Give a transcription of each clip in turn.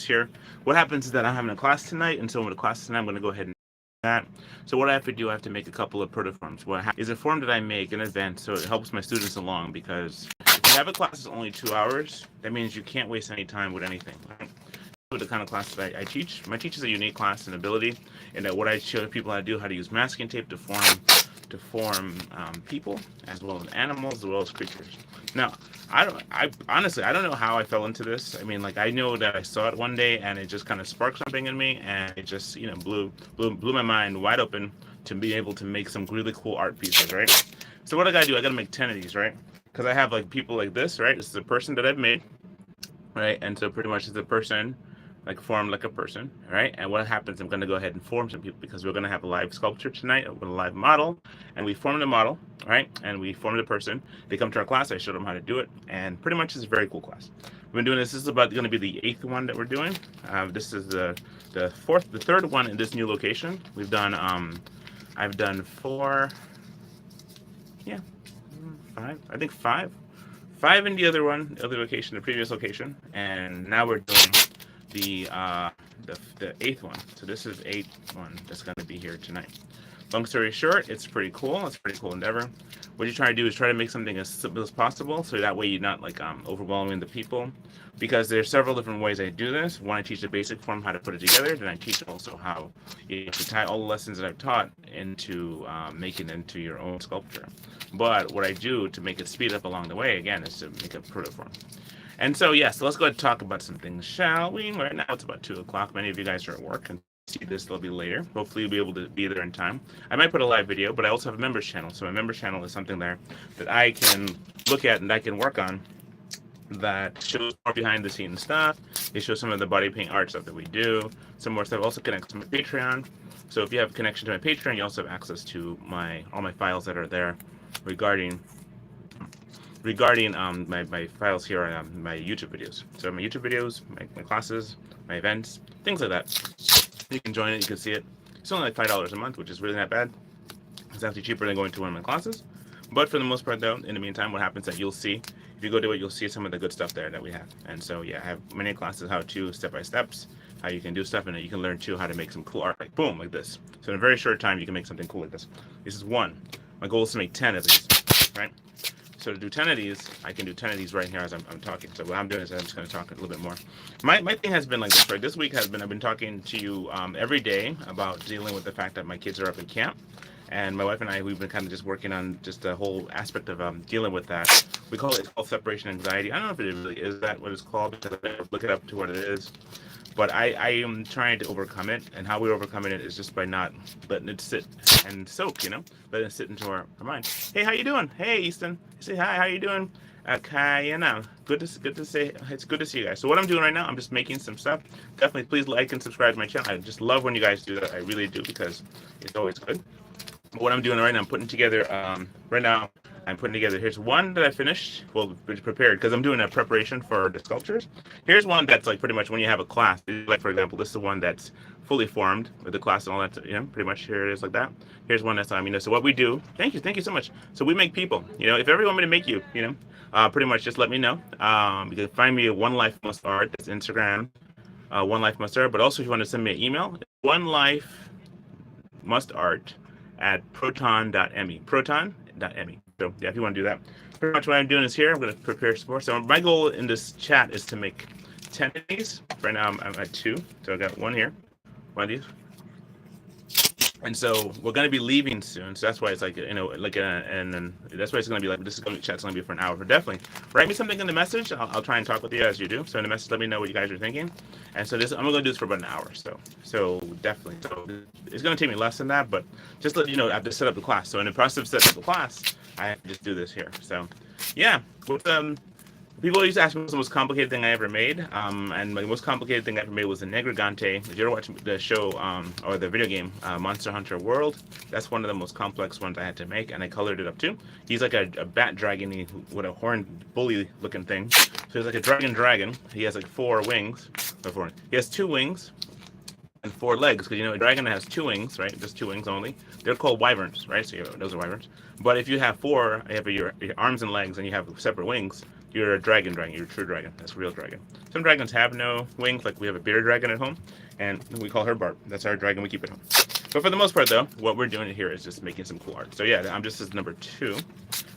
here. What happens is that I'm having a class tonight, and so with the class tonight, I'm going to go ahead and that. So what I have to do, I have to make a couple of protoforms. Is a form that I make in advance, so it helps my students along. Because if you have a class that's only 2 hours, that means you can't waste any time with anything. Right? With the kind of class that I teach, my teach is a unique class and ability, and that what I show people how to use masking tape to form people as well as animals as well as creatures. Now, I honestly I don't know how I fell into this. I mean, like I know that I saw it one day and it just kind of sparked something in me, and it just blew my mind wide open to be able to make some really cool art pieces, right? So what I gotta do, I gotta make 10 of these, right? Because I have like people like this, right? This is a person that I've made, right? And so pretty much it's a person like formed like a person, right? And what happens, I'm going to go ahead and form some people because we're going to have a live sculpture tonight with a live model, and we form the model, right? And we form the person. They come to our class, I show them how to do it, and pretty much it's a very cool class. We've been doing this. This is about going to be the 8th one that we're doing. This is the third one in this new location. We've done I've done 4, yeah, 5, I think 5 in the other location, the previous location, and now we're doing the 8th one. So this is 8th one that's going to be here tonight. Long story short, it's pretty cool. It's a pretty cool endeavor. What you try to do is try to make something as simple as possible, so that way you're not like overwhelming the people. Because there's several different ways I do this. One, I teach the basic form, how to put it together. Then I teach also how you have to tie all the lessons that I've taught into making it into your own sculpture. But what I do to make it speed up along the way, again, is to make a protoform. And so, yes, let's go ahead and talk about some things, shall we? Right now it's about 2 o'clock. Many of you guys are at work and see this a little bit later. Hopefully you'll be able to be there in time. I might put a live video, but I also have a members channel. So my members channel is something there that I can look at and I can work on that shows more behind the scenes stuff. It shows some of the body paint art stuff that we do. Some more stuff also connects to my Patreon. So if you have a connection to my Patreon, you also have access to all my files that are there regarding my files here on my YouTube videos. So my YouTube videos, my classes, my events, things like that. You can join it, you can see it. It's only like $5 a month, which is really not bad. It's actually cheaper than going to one of my classes. But for the most part though, in the meantime, what happens is that you'll see, if you go to it, you'll see some of the good stuff there that we have. And so yeah, I have many classes, how to step-by-steps, how you can do stuff, and you can learn too how to make some cool art, like boom, like this. So in a very short time, you can make something cool like this. This is one. My goal is to make 10 of these, right? So to do 10 of these, I can do 10 of these right here as I'm talking. So what I'm doing is I'm just going to talk a little bit more. My thing has been like this, right? This week I've been talking to you every day about dealing with the fact that my kids are up in camp. And my wife and I, we've been kind of just working on just the whole aspect of dealing with that. It's called separation anxiety. I don't know if it really is that what it's called, because I never look it up to what it is. But I am trying to overcome it, and how we overcome it is just by not letting it sit and soak, letting it sit into our mind. Hey, how you doing? Hey, Easton. Say hi. How you doing? Good to say. It's good to see you guys. So what I'm doing right now, I'm just making some stuff. Definitely, please like and subscribe to my channel. I just love when you guys do that. I really do, because it's always good. But what I'm doing right now, I'm putting together. Here's one that I finished, prepared, because I'm doing a preparation for the sculptures. Here's one that's like pretty much when you have a class. Like, for example, this is the one that's fully formed with the class and all that, pretty much here it is like that. Here's one that's, so what we do, thank you so much. So we make people, if everyone want me to make you, pretty much just let me know. You can find me at One Life Must Art, that's Instagram, One Life Must Art, but also if you want to send me an email, One Life Must Art at proton.me. So yeah, if you want to do that. Pretty much what I'm doing is here, I'm going to prepare some more. So my goal in this chat is to make 10 of these. Right now I'm at 2. So I got one here, one of these. And so we're going to be leaving soon. So that's why it's like, and then that's why it's going to be like, chat's going to be for an hour. But definitely write me something in the message. I'll try and talk with you as you do. So in the message, let me know what you guys are thinking. And so I'm going to do this for about an hour. So definitely. So it's going to take me less than that, but just let you know, I have to set up the class. So in the process of setting up the class, I have to just do this here. So yeah, with people used to ask me what's the most complicated thing I ever made, and my most complicated thing I ever made was the Negrigante. If you ever watch the show or the video game Monster Hunter World, that's one of the most complex ones I had to make, and I colored it up too. He's like a bat dragon with a horned bully looking thing. So he's like a dragon. He has like 4 wings. He has 2 wings and 4 legs, because a dragon has 2 wings, right? Just 2 wings only. They're called wyverns, right? So those are wyverns. But if you have 4, you have your arms and legs, and you have separate wings. you're a dragon, you're a true dragon. That's a real dragon. Some dragons have no wings, like we have a bearded dragon at home, and we call her Barb. That's our dragon we keep at home. But for the most part, though, what we're doing here is just making some cool art. So yeah, I'm just as number 2.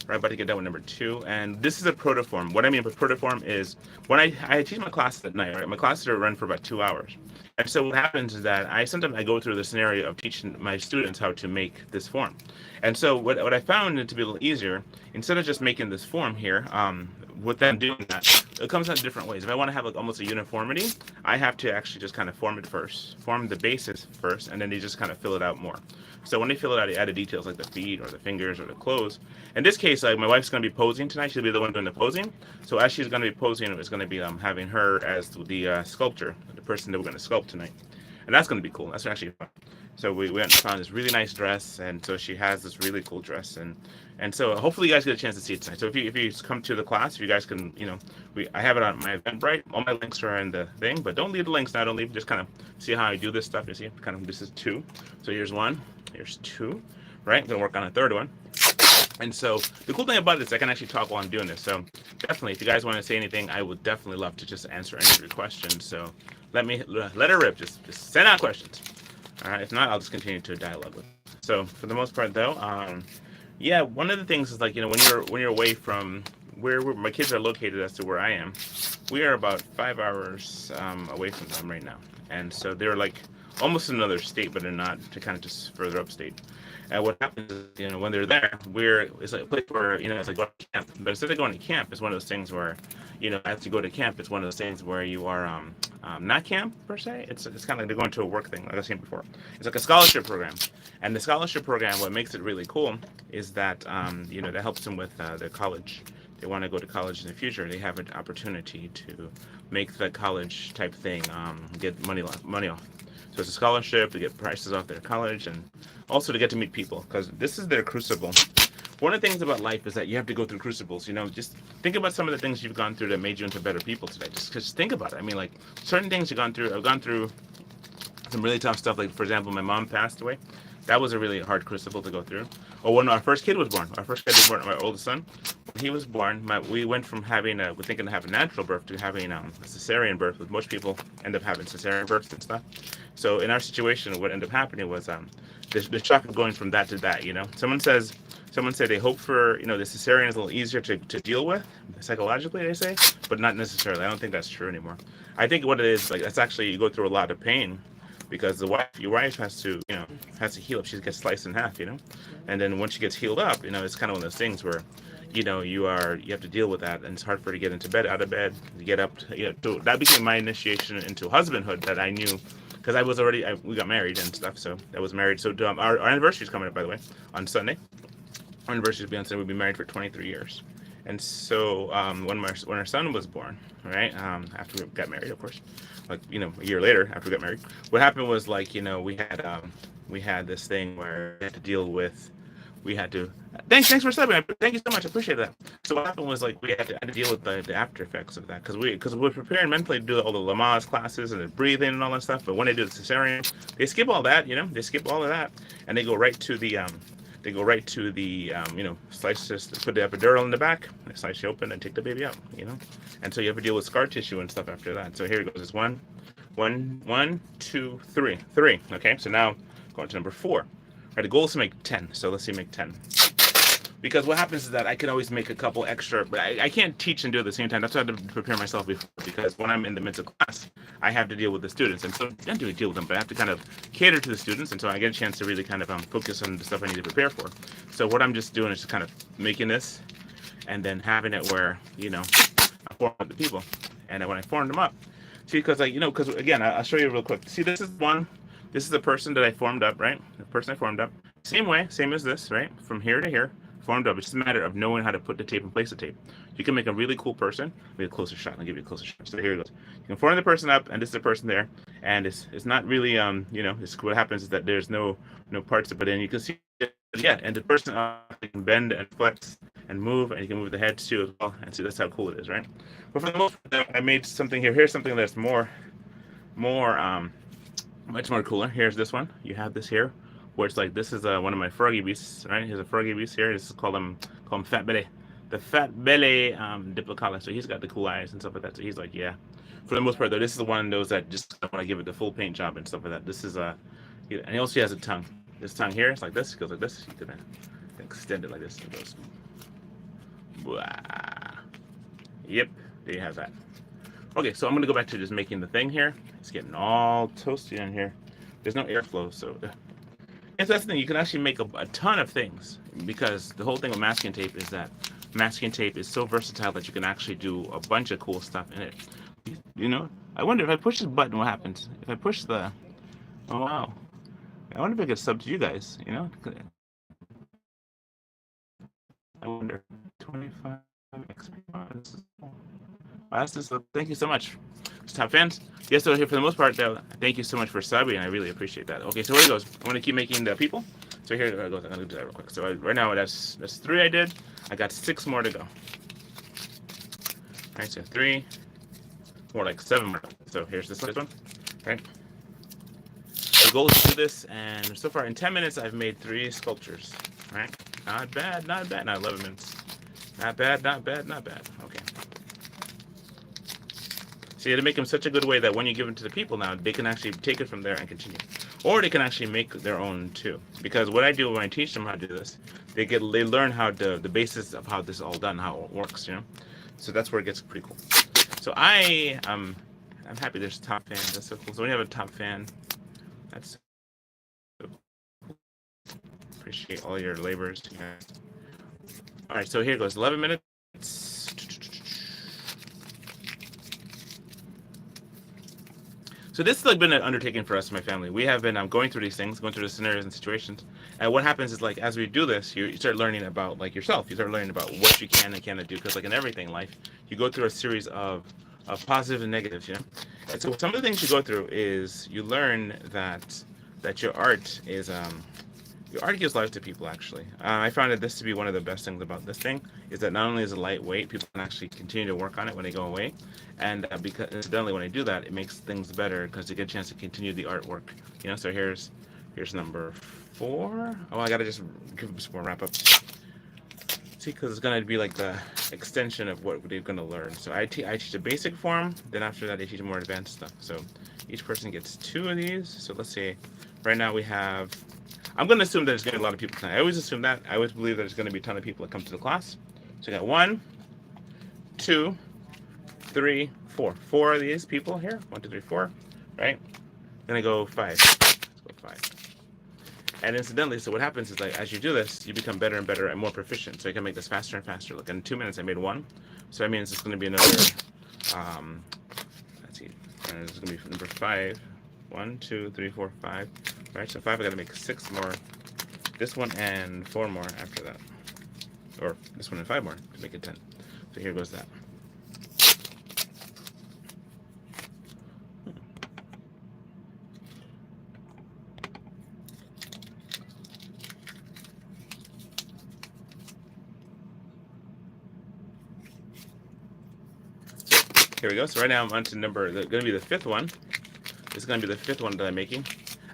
We're about to get done with number 2, and this is a protoform. What I mean by protoform is when I teach my classes at night, right? My classes are run for about 2 hours. And so what happens is that sometimes I go through the scenario of teaching my students how to make this form. And so what I found to be a little easier, instead of just making this form here, with them doing that, it comes out in different ways. If I want to have like almost a uniformity, I have to actually just kind of form the basis first, and then they just kind of fill it out more. So when they fill it out, they add the details like the feet or the fingers or the clothes. In this case, like my wife's going to be posing tonight. She'll be the one doing the posing. So as she's going to be posing, it's going to be having her as the sculptor, the person that we're going to sculpt tonight. And that's going to be cool. That's actually fun. So we went and found this really nice dress, and so she has this really cool dress, and so hopefully you guys get a chance to see it tonight. So if you come to the class, if you guys can, I have it on my Eventbrite. All my links are in the thing, but don't leave the links now. Don't leave. Just kind of see how I do this stuff. You see, kind of this is 2. So here's 1, here's 2, right? I'm gonna work on a 3rd one. And so the cool thing about this, I can actually talk while I'm doing this. So definitely, if you guys want to say anything, I would definitely love to just answer any of your questions. So let her rip. Just send out questions. All right. If not, I'll just continue to dialogue with. So for the most part, though, yeah, one of the things is like when you're away from where my kids are located as to where I am, we are about 5 hours away from them right now, and so they're like almost in another state, but they're not. To kind of just further upstate. And what happens is, when they're there, it's like a place where, it's like going to camp. But instead of going to camp, it's one of those things where, as you go to camp, it's one of those things where you are not camp per se. It's kind of like they're going to a work thing, like I was saying before. It's like a scholarship program. And the scholarship program, what makes it really cool is that, that helps them with their college. They want to go to college in the future. They have an opportunity to make the college type thing get money off. So it's a scholarship to get prices off their college, and also to get to meet people, because this is their crucible. One of the things about life is that you have to go through crucibles. Just think about some of the things you've gone through that made you into better people today. Just think about it. I mean, like certain things you've gone through. I've gone through some really tough stuff. Like for example, my mom passed away. That was a really hard crucible to go through. Or when our first kid was born. My oldest son. When he was born, we went from we're thinking to have a natural birth to having a cesarean birth, which most people end up having cesarean births and stuff. So in our situation, what ended up happening was the shock of going from that to that. Someone said they hope for, the cesarean is a little easier to deal with psychologically, they say, but not necessarily. I don't think that's true anymore. I think what it is, like, that's actually, you go through a lot of pain, because your wife has to heal up. She gets sliced in half, and then once she gets healed up, it's kind of one of those things where, you have to deal with that, and it's hard for her to get into bed, out of bed, to get up. So that became my initiation into husbandhood, that I knew, because we got married and stuff, so I was married. So our anniversary is coming up, by the way, on Sunday. Our anniversary will be on Sunday. We'll be married for 23 years. And so when our son was born, right, after we got married, of course, like, a year later after we got married, what happened was, like, we had this thing where we had to deal with, thanks for subbing. Thank you so much. I appreciate that. So what happened was, like, we had to deal with the after effects of that, because we're preparing mentally to do all the Lamaze classes and the breathing and all that stuff. But when they do the cesarean, they skip all that, they skip all of that, and they go right to the slice, just put the epidural in the back, slice you open and take the baby out, and so you have to deal with scar tissue and stuff after that. So here it goes. It's 1, 2, 3. Okay, so now going to number 4. Right, the goal is to make 10. So let's see, make 10. Because what happens is that I can always make a couple extra, but I can't teach and do it at the same time. That's why I have to prepare myself before, because when I'm in the midst of class, I have to deal with the students. And so I don't really deal with them, but I have to kind of cater to the students. And so I get a chance to really kind of focus on the stuff I need to prepare for. So what I'm just doing is just kind of making this, and then having it where, I form up the people. And then when I form them up, see, because because again, I'll show you real quick. See, this is the person that I formed up, right? The person I formed up. Same as this, right? From here to here. Formed up. It's just a matter of knowing how to put the tape and place the tape. You can make a really cool person. Maybe a closer shot. I'll give you a closer shot. So here it goes. You can form the person up, and this is the person there. And it's not really it's, what happens is that there's no parts, but then you can see and the person can bend and flex and move, and you can move the head too as well. And see, that's how cool it is, right? But for the most part, I made something here. Here's something that's more much more cooler. Here's this one. You have this here, where it's like, this is one of my froggy beasts, right? Here's a froggy beast here. This is call him Fat Betty. the fat belly Diplocala. So he's got the cool eyes and stuff like that. So he's like, yeah. For the most part, though, this is one of those that just want to give it the full paint job and stuff like that. This is and he also has a tongue. This tongue here, it's like this. It goes like this. You can extend it like this. It goes. Blah. Yep, there you have that. Okay, so I'm gonna go back to just making the thing here. It's getting all toasty in here. There's no airflow, so. And so that's the thing. You can actually make a ton of things because the whole thing with masking tape is that masking tape is so versatile that you can actually do a bunch of cool stuff in it. You know, I wonder if I push this button, what happens? If I push the, oh wow, I wonder if I could sub to you guys. You know, I wonder. 25 XP. Thank you so much. Top fans. Yes, so here for the most part, though, thank you so much for subbing, and I really appreciate that. Okay, so here it goes. I'm gonna keep making the people. So here it goes. I'm gonna do that real quick. So right now that's 3 I did. I got 6 more to go. All right, so 3, more like 7 more. So here's this one. Right. The goal is to do this, and so far in 10 minutes, I've made 3 sculptures. All right, not bad, not bad. Not 11 minutes. Not bad, not bad, not bad. Okay. So you have to make them such a good way that when you give them to the people now, they can actually take it from there and continue. Or they can actually make their own too. Because what I do when I teach them how to do this, they learn how the basis of how this is all done, how it works, you know. So that's where it gets pretty cool. So I'm happy there's top fans. That's so cool. So when you have a top fan, that's so cool. Appreciate all your labors. Yeah. All right, so here goes 11 minutes. So this has like been an undertaking for us and my family. We have been going through these things, going through the scenarios and situations. And what happens is like as we do this, you start learning about like yourself. You start learning about what you can and cannot do. Because like in everything in life, you go through a series of positives and negatives, you know. And so some of the things you go through is you learn that your art is your art gives life to people, actually. I found that this to be one of the best things about this thing, is that not only is it lightweight, people can actually continue to work on it when they go away. And because incidentally, when I do that, it makes things better because you get a chance to continue the artwork. You know, so here's number 4. Oh, I gotta just give some more wrap up. See, because it's gonna be like the extension of what they're gonna learn. So I teach a basic form, then after that I teach more advanced stuff. So each person gets 2 of these. So let's see, right now we have, I'm going to assume that there's going to be a lot of people tonight. I always assume that. I always believe there's going to be a ton of people that come to the class. So I got 1, 2, 3, 4. 4 of these people here. 1, 2, 3, 4. Right? Then I go 5. Let's go 5. And incidentally, so what happens is like as you do this, you become better and better and more proficient. So you can make this faster and faster. Look, in 2 minutes I made 1. So that means it's going to be another. Let's see. It's going to be number 5. 1, 2, 3, 4, 5. Right, so 5, I gotta make 6 more. This one and 4 more after that. Or this one and 5 more to make it 10. So here goes that. Here we go. So right now I'm on to going to be the 5th one. This is going to be the 5th one that I'm making.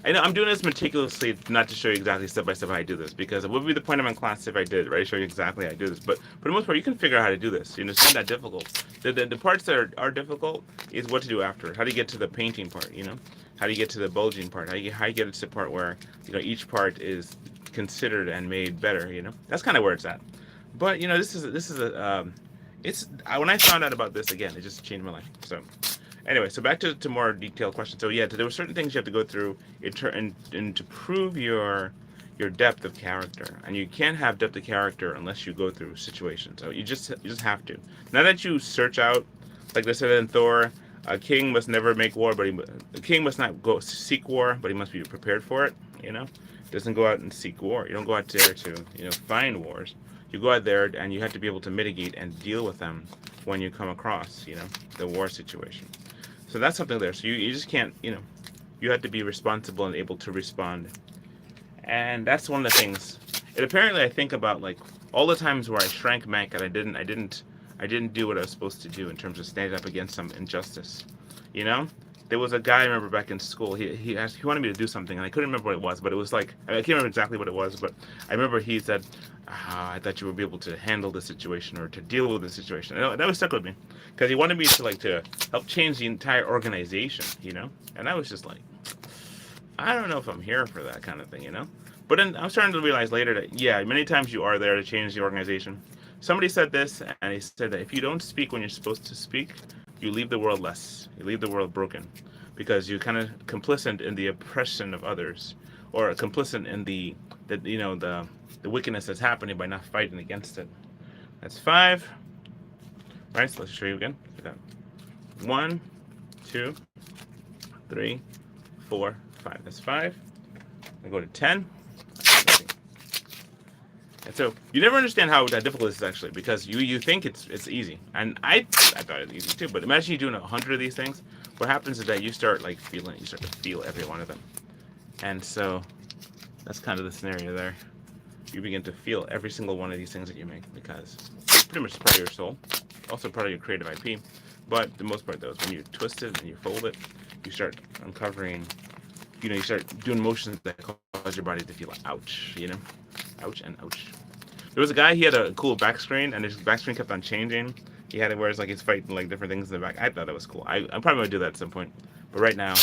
I know I'm doing this meticulously not to show you exactly step by step how I do this, because it would be the point of my class if I did, right? Show you exactly how I do this. But for the most part, you can figure out how to do this. You know, it's not that difficult. The parts that are difficult is what to do after. How do you get to the painting part, you know? How do you get to the bulging part? How do you get it to the part where, you know, each part is considered and made better, you know? That's kind of where it's at. But, you know, when I found out about this, again, it just changed my life. So anyway, so back to more detailed questions. So yeah, there were certain things you have to go through and to prove your depth of character, and you can't have depth of character unless you go through situations. So you just have to. Not that you search out, like they said in Thor, a king must never make war, but a king must not go seek war, but he must be prepared for it. You know, doesn't go out and seek war. You don't go out there to find wars. You go out there and you have to be able to mitigate and deal with them when you come across the war situation. So that's something there. So you just can't, you have to be responsible and able to respond. And that's one of the things. And apparently I think about like all the times where I shrank back and I didn't do what I was supposed to do in terms of standing up against some injustice. there was a guy I remember back in school. He wanted me to do something, and I couldn't remember what it was, but it was like I can't remember exactly what it was, but I remember he said, "I thought you would be able to handle the situation or to deal with the situation." And that was stuck with me because he wanted me to help change the entire organization, And I was just like, I don't know if I'm here for that kind of thing, But then I'm starting to realize later that yeah, many times you are there to change the organization. Somebody said this, and he said that if you don't speak when you're supposed to speak, you leave the world less. You leave the world broken, because you're kind of complicit in the oppression of others, or complicit in the wickedness that's happening by not fighting against it. That's 5. Right. So let's show you again. We got 1, 2, 3, 4, 5. That's 5. I go to 10. And so you never understand how difficult this is actually, because you think it's easy, and I thought it was easy too. But imagine you doing 100 of these things. What happens is that you start to feel every one of them, and so that's kind of the scenario there. You begin to feel every single one of these things that you make, because it's pretty much part of your soul, also part of your creative IP. But the most part though is when you twist it and you fold it, you start uncovering. You start doing motions that cause your body to feel ouch. Ouch and ouch. There was a guy, he had a cool back screen, and his back screen kept on changing. He had it where it's like he's fighting like different things in the back. I thought that was cool. I'm probably gonna do that at some point. But right now,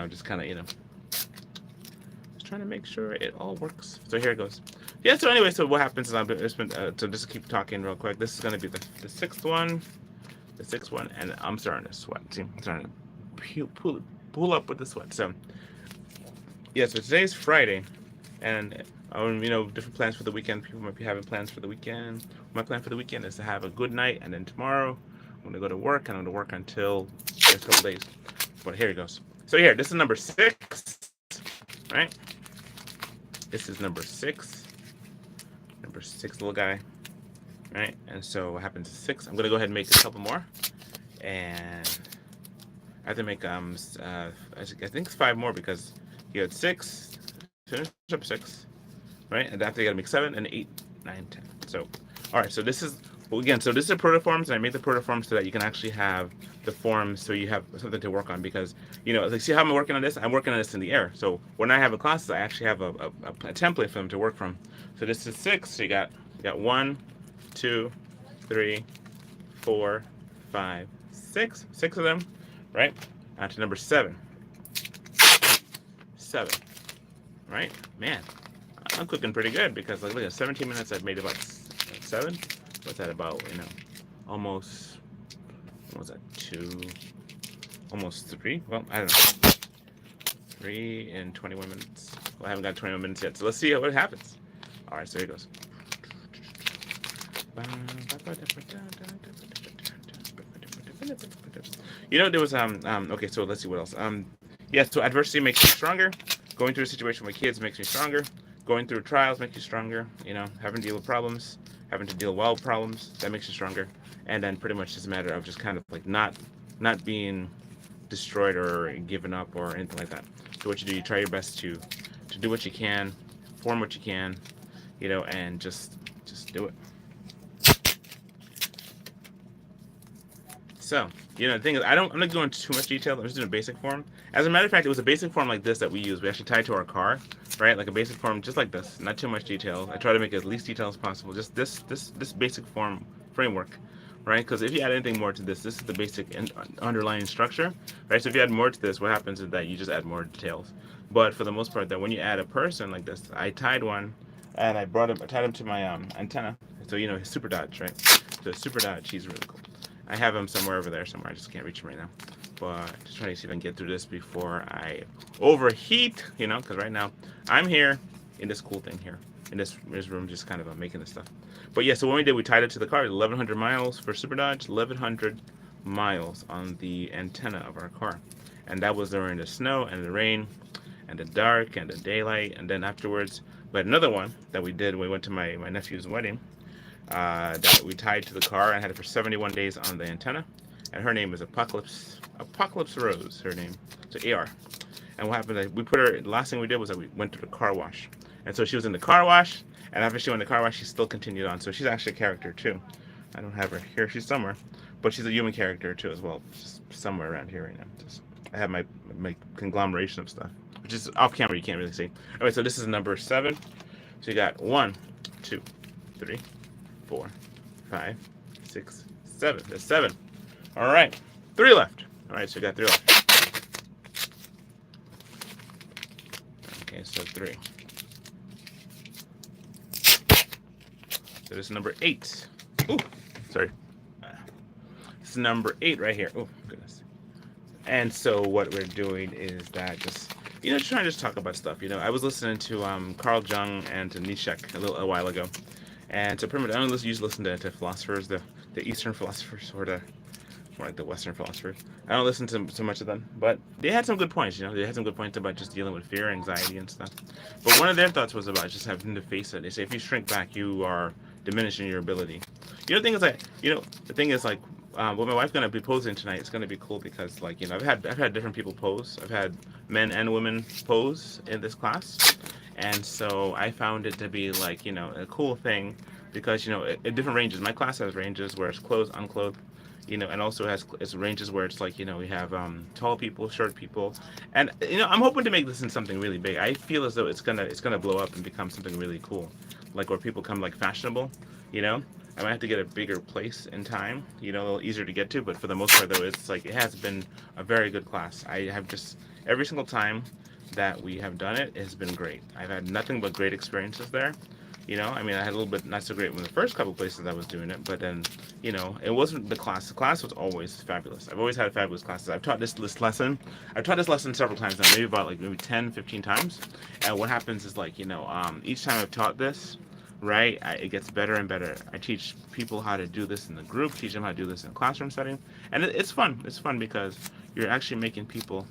just kind of, just trying to make sure it all works. So here it goes. Yeah, so anyway, so what happens is so just keep talking real quick. This is gonna be the sixth one. The sixth one, and I'm starting to sweat. See, I'm starting to pull up with the sweat. So, yeah, so today's Friday. And different plans for the weekend. People might be having plans for the weekend. My plan for the weekend is to have a good night, and then tomorrow I'm gonna go to work, and I'm gonna work until the next couple days. But here it goes. So here, this is number 6, right? This is number 6. Number 6 little guy, right? And so what happens is 6. I'm gonna go ahead and make a couple more, and I have to make I think it's 5 more, because you had 6. Finish up 6, right? And after you gotta make 7 and 8, 9, 10. So, all right. So this is so this is a protoforms, and I made the protoforms so that you can actually have the forms, so you have something to work on. Because see how I'm working on this? I'm working on this in the air. So when I have a classes, I actually have a template for them to work from. So this is 6. So you got 1, 2, 3, 4, 5, 6. 6 of them, right? On to number 7. 7. Right, man, I'm cooking pretty good, because look at 17 minutes. I've made about 7. What's that about? Almost. What was that? 2, almost 3. Well, I don't know. 3 and 21 minutes. Well, I haven't got 21 minutes yet, so let's see what happens. All right, so here it goes. There was Okay, so let's see what else. Yeah, so adversity makes you stronger. Going through a situation with kids makes me stronger. Going through trials makes you stronger. Having to deal with problems, having to deal well with problems, that makes you stronger. And then pretty much just a matter of just kind of like not being destroyed or given up or anything like that. So what you do, you try your best to do what you can, form what you can, and just do it. So, the thing is, I'm not going into too much detail. I'm just doing a basic form. As a matter of fact, it was a basic form like this that we use. We actually tied to our car, right? Like a basic form just like this. Not too much detail. I try to make it as least detail as possible. Just this basic form framework, right? Because if you add anything more to this is the basic underlying structure, right? So if you add more to this, what happens is that you just add more details. But for the most part, that when you add a person like this, I tied one, and I tied him to my antenna. So his Super Dodge, right? So Super Dodge, he's really cool. I have him somewhere over there somewhere. I just can't reach him right now. But just trying to see if I can get through this before I overheat, because right now I'm here in this cool thing here. In this room, just kind of making this stuff. But yeah, so what we did, we tied it to the car. 1,100 miles for Super Dodge, 1,100 miles on the antenna of our car. And that was during the snow and the rain and the dark and the daylight. And then afterwards, we had another one that we did when we went to my nephew's wedding. That we tied to the car and had it for 71 days on the antenna. And her name is Apocalypse Rose, her name. So AR. And what happened is we put her, the last thing we did was that we went to the car wash. And so she was in the car wash, and after she went in the car wash, she still continued on. So she's actually a character too. I don't have her here, she's somewhere. but she's a human character too as well. Just somewhere around here right now. Just I have my conglomeration of stuff, which is off camera. You can't really see. All right, so this is number 7. So you got 1, 2, 3, 4, 5, 6, 7. That's 7. All right, 3 left. All right, so you got 3 left. Okay, so 3. So this is number 8. Ooh, sorry. This is number 8 right here. Oh, goodness. And so what we're doing is that just, trying to just talk about stuff. I was listening to Carl Jung and to Nietzsche a while ago. And so pretty much I don't usually listen to philosophers, the Eastern philosophers or more like the Western philosophers. I don't listen to so much of them, but they had some good points. They had some good points about just dealing with fear, anxiety, and stuff. But one of their thoughts was about just having to face it. They say if you shrink back, you are diminishing your ability. The thing is like, what my wife's gonna be posing tonight is gonna be cool because I've had different people pose. I've had men and women pose in this class, and so I found it to be a cool thing because at different ranges. My class has ranges where it's clothed, unclothed. And also it's ranges where it's we have tall people, short people, and I'm hoping to make this into something really big. I feel as though it's gonna blow up and become something really cool, like where people come fashionable. I might have to get a bigger place in time, a little easier to get to, but for the most part though, it's it has been a very good class. I have just every single time that we have done it has been great. I've had nothing but great experiences there. I had a little bit not so great when the first couple places I was doing it, but then, it wasn't the class. The class was always fabulous. I've always had fabulous classes. I've taught this lesson. I've taught this lesson several times now, maybe about maybe 10, 15 times. And what happens is each time I've taught this, right, it gets better and better. I teach people how to do this in the group, teach them how to do this in a classroom setting. And it's fun. It's fun because you're actually making people.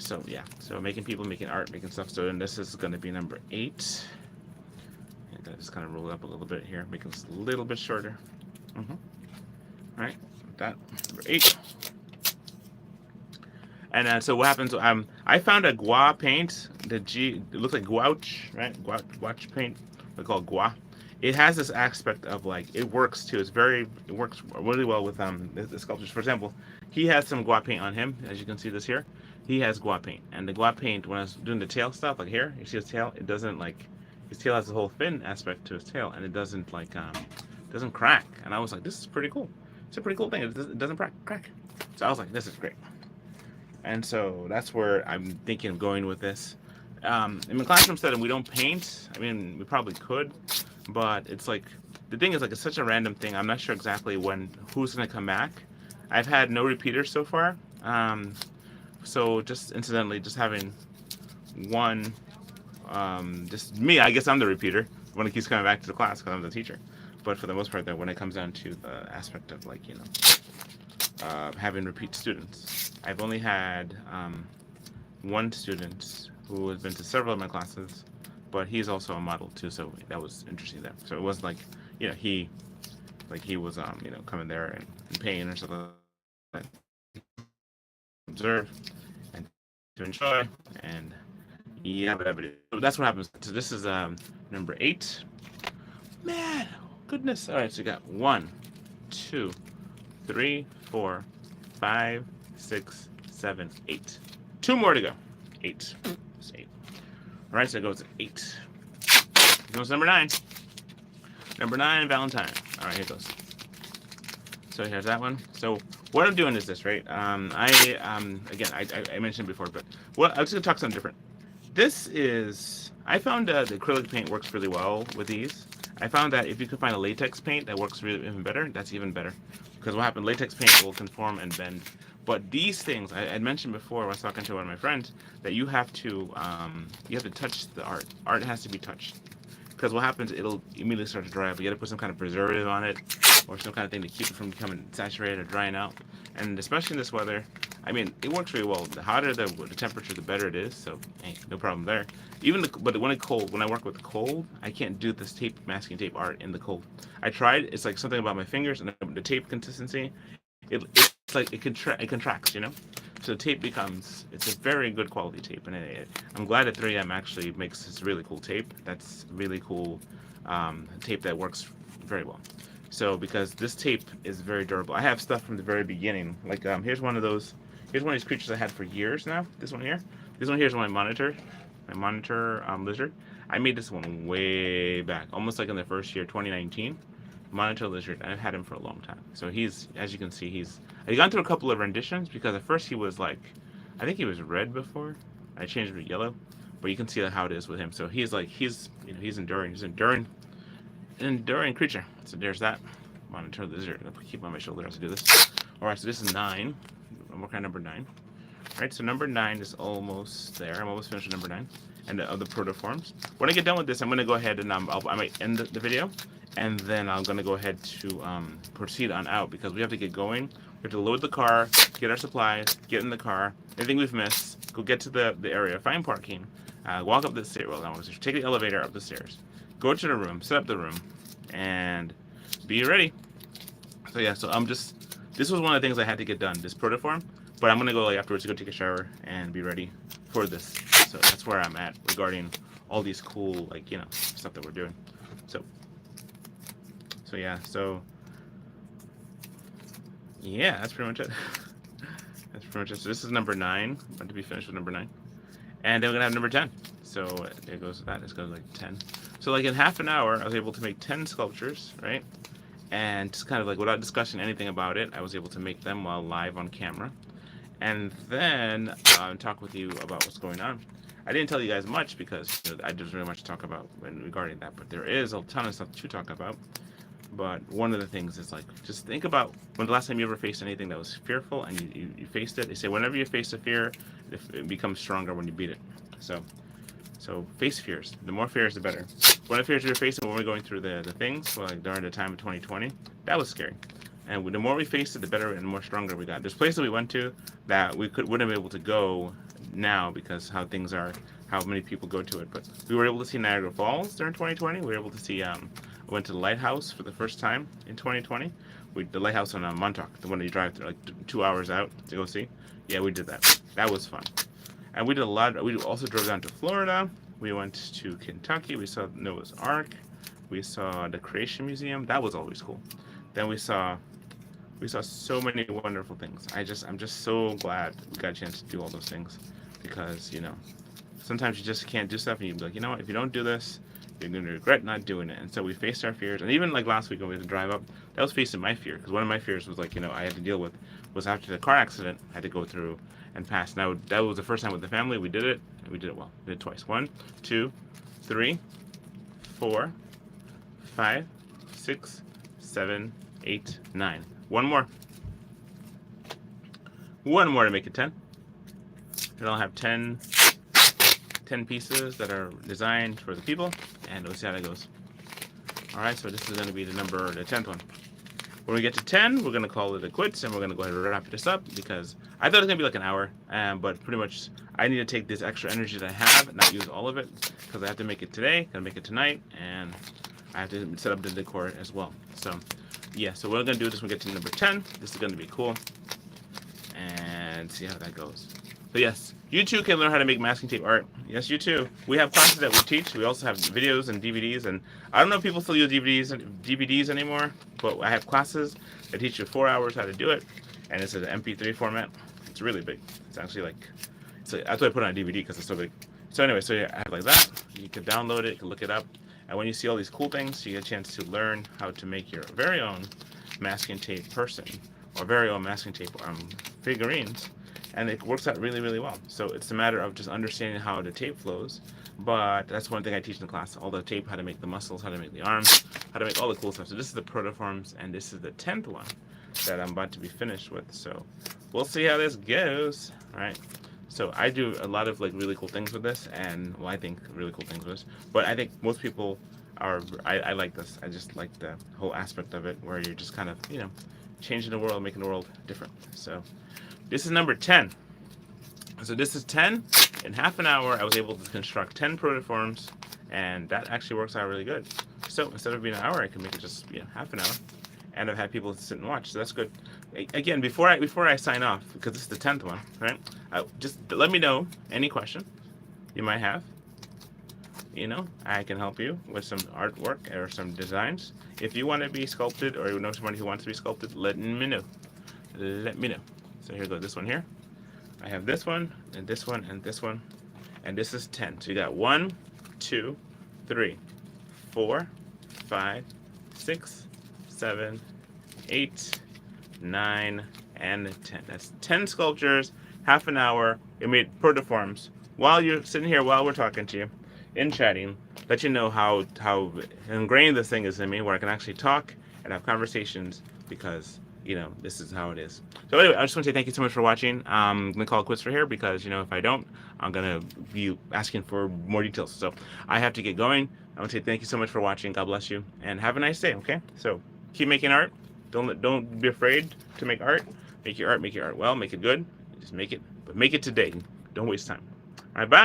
So yeah, so making people, making art, making stuff. So then this is going to be number 8. And I just kind of roll it up a little bit here, make this a little bit shorter. All right, that number 8. And so what happens? I found a gua paint. It looks like gouache, right? Gouache paint. We call it gua. It has this aspect of it works too. It works really well with the sculptures. For example, he has some gua paint on him, as you can see this here. He has gua paint, and the gua paint, when I was doing the tail stuff, here, you see his tail, it doesn't his tail has a whole fin aspect to his tail, and it doesn't doesn't crack. And I was like, this is pretty cool. It's a pretty cool thing. It doesn't crack. So I was like, this is great. And so that's where I'm thinking of going with this. In the classroom setting, we don't paint. We probably could, but it's the thing is it's such a random thing. I'm not sure exactly who's gonna come back. I've had no repeaters so far. So just incidentally, just having one, just me, I guess I'm the repeater when it keeps coming back to the class because I'm the teacher. But for the most part, though, when it comes down to the aspect of having repeat students, I've only had one student who has been to several of my classes, but he's also a model too, so that was interesting there. So it wasn't he was coming there and in pain or something like that. Observe and to enjoy, and so that's what happens. So this is number 8. Man, goodness. All right, so you got 1, 2, 3, 4, 5, 6, 7, 8. 2 more to go. 8. That's 8. All right, so it goes to 8. It goes number 9. Number 9, Valentine. All right, here it goes. So here's that one. So what I'm doing is this, right? Again, I mentioned before, but I'm just gonna talk something different. I found the acrylic paint works really well with these. I found that if you could find a latex paint that works really even better, that's even better. Because what happened, latex paint will conform and bend. But these things, I mentioned before when I was talking to one of my friends, that you have to touch the art. Art has to be touched. Because what happens, it'll immediately start to dry up. You got to put some kind of preservative on it, or some kind of thing to keep it from becoming saturated or drying out. And especially in this weather, it works really well. The hotter the temperature, the better it is. So, hey, no problem there. But when it's cold, when I work with the cold, I can't do this masking tape art in the cold. I tried. It's something about my fingers and the tape consistency. It's it contracts, So the tape it's a very good quality tape, and I'm glad that 3M actually makes this really cool tape. That's really cool tape that works very well. So because this tape is very durable, I have stuff from the very beginning. Like here's one of those. Here's one of these creatures I had for years now. This one here. This one here is my monitor lizard. I made this one way back, almost like in the first year, 2019. Monitor lizard. I've had him for a long time. So he's, as you can see, I've gone through a couple of renditions because at first he was like, I think he was red before. I changed it to yellow, but you can see how it is with him. So he's like, he's enduring. He's enduring creature. So there's that monitor lizard. I'll keep on my shoulder as I do this. All right, so this is 9. I'm working on number 9. All right, so number 9 is almost there. I'm almost finished with number 9 and the other protoforms. When I get done with this, I'm going to go ahead and I might end the video, and then I'm going to go ahead to proceed on out because we have to get going. We have to load the car, get our supplies, get in the car. Anything we've missed, go get to the area, find parking, walk up the stairs. Well, no, take the elevator up the stairs, go to the room, set up the room, and be ready. So yeah, so this was one of the things I had to get done, this protoform. But I'm gonna go afterwards to go take a shower and be ready for this. So that's where I'm at regarding all these cool stuff that we're doing. So yeah, that's pretty much it. That's pretty much it. So this is number 9. I'm about to be finished with number 9, and then we're gonna have number 10. So there goes that. Let's go like 10. So like in half an hour, I was able to make 10 sculptures, right? And just kind of like without discussing anything about it, I was able to make them while live on camera. And then talk with you about what's going on. I didn't tell you guys much because I didn't really much to talk about regarding that, but there is a ton of stuff to talk about. But one of the things is like, just think about when the last time you ever faced anything that was fearful and you faced it. They say whenever you face a fear, it becomes stronger when you beat it. So face fears. The more fears, the better. One of the fears we were facing when we were going through the things, like during the time of 2020, that was scary. And the more we faced it, the better and more stronger we got. There's places we went to that we wouldn't be able to go now because how things are, how many people go to it. But we were able to see Niagara Falls during 2020. We were able to see, I went to the lighthouse for the first time in 2020. The lighthouse on Montauk, the one that you drive through like 2 hours out to go see. Yeah, we did that. That was fun. And we did a lot. We also drove down to Florida. We went to Kentucky. We saw Noah's Ark. We saw the Creation Museum. That was always cool. Then we saw so many wonderful things. I'm just so glad we got a chance to do all those things because, sometimes you just can't do stuff and you'd be like, you know what, if you don't do this, you're going to regret not doing it. And so we faced our fears. And even like last week when we had to drive up, that was facing my fear because one of my fears was like, I had to deal with was after the car accident, I had to go through and pass. Now, that was the first time with the family. We did it, and we did it well. We did it twice. 1, 2, 3, 4, 5, 6, 7, 8, 9. One more to make it 10. And I'll have 10 pieces that are designed for the people, and we'll see how that goes. All right, so this is going to be the 10th one. When we get to 10, we're going to call it a quits, and we're going to go ahead and wrap this up because I thought it was going to be like an hour, but pretty much I need to take this extra energy that I have and not use all of it because I have to make it today, got to make it tonight, and I have to set up the decor as well. So, yeah, so we're going to do this when we get to number 10. This is going to be cool, and see how that goes. But yes, you too can learn how to make masking tape art. Yes, you too. We have classes that we teach. We also have videos and DVDs, and I don't know if people still use DVDs anymore, but I have classes that teach you 4 hours how to do it, and it's an MP3 format. It's really big. It's actually like, that's why I put it on a DVD because it's so big. So anyway, so yeah, I have like that. You can download it, you can look it up, and when you see all these cool things, you get a chance to learn how to make your very own masking tape person or very own masking tape figurines. And it works out really, really well. So it's a matter of just understanding how the tape flows. But that's one thing I teach in the class. All the tape, how to make the muscles, how to make the arms, how to make all the cool stuff. So this is the protoforms, and this is the 10th one that I'm about to be finished with. So we'll see how this goes. All right. So I do a lot of like really cool things with this, and I think really cool things with this. But I think most people are, I like this. I just like the whole aspect of it where you're just kind of, changing the world, making the world different. So this is number 10. So this is 10. In half an hour, I was able to construct 10 protoforms, and that actually works out really good. So instead of being an hour, I can make it just half an hour, and I've had people sit and watch. So that's good. Again, before I sign off, because this is the 10th one, right? Just let me know any question you might have. I can help you with some artwork or some designs. If you want to be sculpted or you know somebody who wants to be sculpted, let me know. Let me know. So here goes this one here. I have this one, and this one, and this one, and this is 10. So you got 1, 2, 3, 4, 5, 6, 7, 8, 9, and 10. That's 10 sculptures, half an hour. It made protoforms while you're sitting here, while we're talking to you, in chatting, let you know how ingrained this thing is in me, where I can actually talk and have conversations because this is how it is. So anyway, I just want to say thank you so much for watching. I'm gonna call it quits for here because if I don't, I'm gonna be asking for more details. So I have to get going. I want to say thank you so much for watching. God bless you, and have a nice day. Okay, so keep making art. Don't be afraid to make art. Make your art well. Make it good. Just make it, but make it today. Don't waste time. All right, bye.